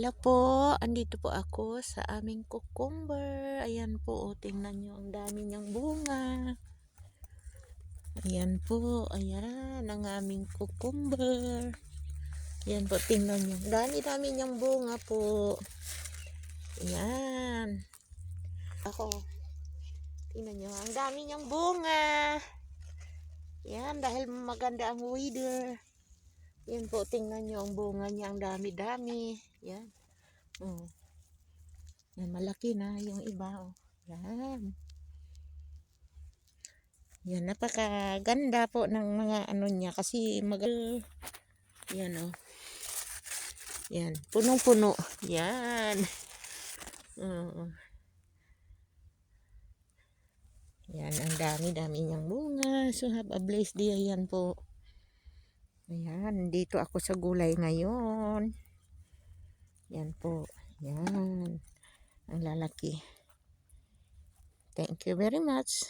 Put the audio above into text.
Hello po, andito po ako sa aming cucumber. Ayan po, tingnan nyo, ang dami niyang bunga. Ayan po, ayan, ang aming cucumber. Ayan po, tingnan nyo, dami-dami niyang bunga po. Ayan. Ako, tingnan nyo, ang dami niyang bunga. Ayan, dahil maganda ang weather. Ayan po, tingnan nyo, ang bunga niya, ang dami-dami. Ayan. Oh. Yan, malaki na yung iba. Oh. Yan. Yan, napakaganda po ng mga ano niya kasi yan oh. Yan, punong-puno. Yan. Yan, ang dami-dami niyang bunga. So have a blessed day. Ayan po. Ayan, dito ako sa gulay ngayon. Yan po. Yan. Ang lalaki. Thank you very much.